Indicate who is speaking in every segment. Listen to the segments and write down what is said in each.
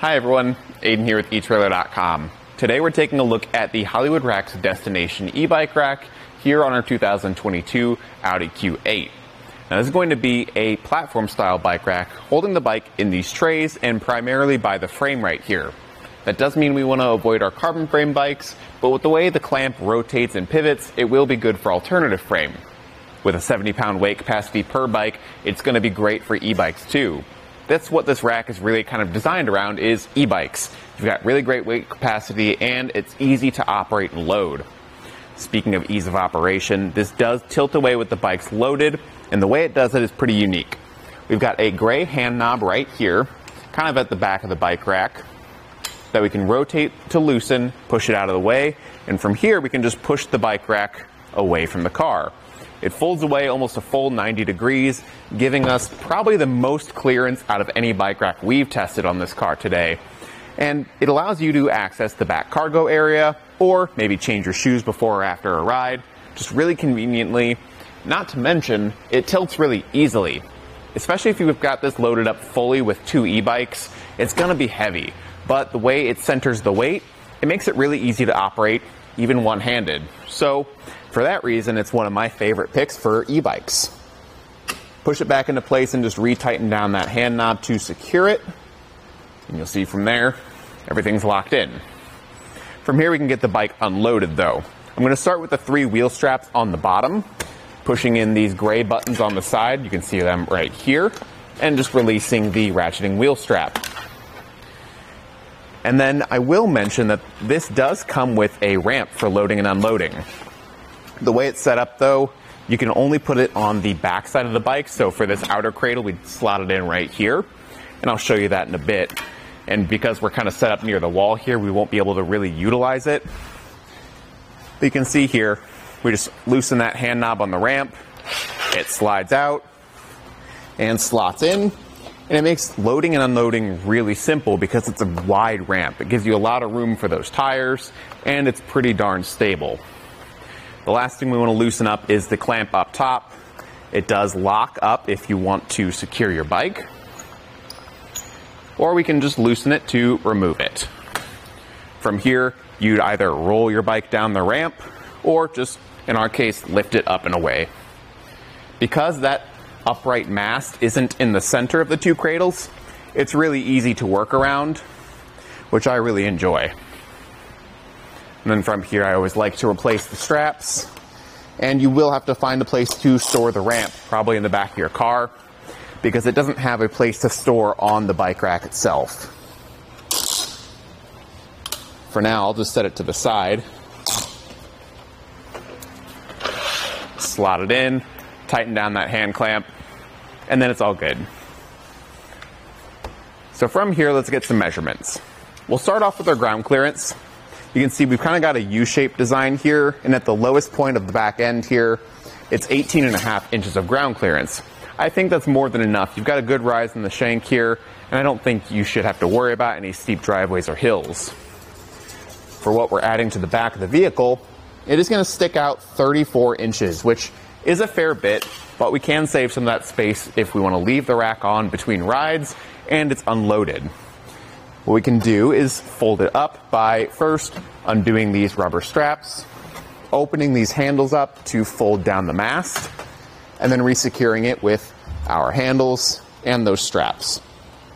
Speaker 1: Hi everyone, Aiden here with Etrailer.com. Today we're taking a look at the Hollywood Racks Destination e-bike rack here on our 2022 Audi Q8. Now this is going to be a platform style bike rack holding the bike in these trays and primarily by the frame right here. That does mean we want to avoid our carbon frame bikes, but with the way the clamp rotates and pivots, it will be good for alternative frame. With a 70-pound weight capacity per bike, it's going to be great for e-bikes too. That's what this rack is really kind of designed around, is e-bikes. You've got really great weight capacity and it's easy to operate and load. Speaking of ease of operation, this does tilt away with the bikes loaded, and the way it does it is pretty unique. We've got a gray hand knob right here, kind of at the back of the bike rack, that we can rotate to loosen, push it out of the way, and from here we can just push the bike rack away from the car. It folds away almost a full 90 degrees, giving us probably the most clearance out of any bike rack we've tested on this car today. And it allows you to access the back cargo area, or maybe change your shoes before or after a ride, just really conveniently. Not to mention, it tilts really easily. Especially if you've got this loaded up fully with two e-bikes, it's gonna be heavy. But the way it centers the weight, it makes it really easy to operate, even one-handed. So, for that reason, it's one of my favorite picks for e-bikes. Push it back into place and just retighten down that hand knob to secure it. And you'll see from there, everything's locked in. From here, we can get the bike unloaded though. I'm gonna start with the 3 wheel straps on the bottom, pushing in these gray buttons on the side. You can see them right here, and just releasing the ratcheting wheel strap. And then I will mention that this does come with a ramp for loading and unloading. The way it's set up though, you can only put it on the back side of the bike. So for this outer cradle, we slot it in right here. And I'll show you that in a bit. And because we're kind of set up near the wall here, we won't be able to really utilize it. But you can see here, we just loosen that hand knob on the ramp. It slides out and slots in. And it makes loading and unloading really simple because it's a wide ramp. It gives you a lot of room for those tires, and it's pretty darn stable. The last thing we want to loosen up is the clamp up top. It does lock up if you want to secure your bike, or we can just loosen it to remove it. From here, you'd either roll your bike down the ramp, or just, in our case, lift it up and away. Because that upright mast isn't in the center of the 2 cradles, it's really easy to work around, which I really enjoy. And then from here, I always like to replace the straps, and you will have to find a place to store the ramp, probably in the back of your car, because it doesn't have a place to store on the bike rack itself. For now, I'll just set it to the side, slot it in, tighten down that hand clamp, and then it's all good. So from here, let's get some measurements. We'll start off with our ground clearance. You can see we've kind of got a U-shaped design here, and at the lowest point of the back end here, it's 18.5 inches of ground clearance. I think that's more than enough. You've got a good rise in the shank here, and I don't think you should have to worry about any steep driveways or hills. For what we're adding to the back of the vehicle, it is going to stick out 34 inches, which is a fair bit, but we can save some of that space if we want to leave the rack on between rides and it's unloaded. What we can do is fold it up by first undoing these rubber straps, opening these handles up to fold down the mast, and then resecuring it with our handles and those straps.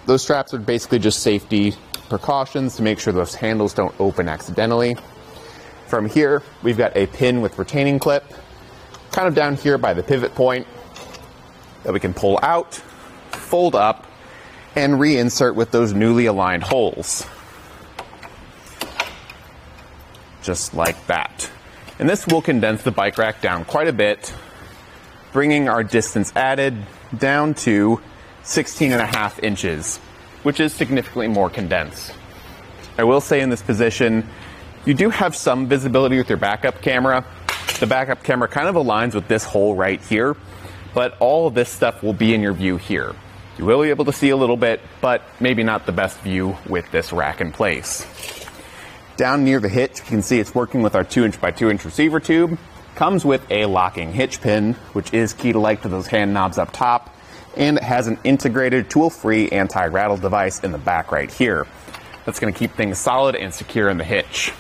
Speaker 1: Those straps are basically just safety precautions to make sure those handles don't open accidentally. From here, we've got a pin with retaining clip, kind of down here by the pivot point, that we can pull out, fold up, and reinsert with those newly aligned holes. Just like that. And this will condense the bike rack down quite a bit, bringing our distance added down to 16.5 inches, which is significantly more condensed. I will say in this position, you do have some visibility with your backup camera. The backup camera kind of aligns with this hole right here, but all of this stuff will be in your view here. You will be able to see a little bit, but maybe not the best view with this rack in place. Down near the hitch, you can see it's working with our 2" by 2" receiver tube. Comes with a locking hitch pin, which is key to like to those hand knobs up top, and it has an integrated tool-free anti-rattle device in the back right here. that's going to keep things solid and secure in the hitch.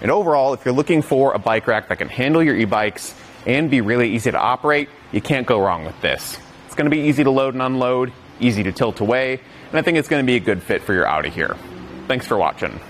Speaker 1: And overall, if you're looking for a bike rack that can handle your e-bikes and be really easy to operate, you can't go wrong with this. It's going to be easy to load and unload, easy to tilt away, and I think it's going to be a good fit for your Audi here. Thanks for watching.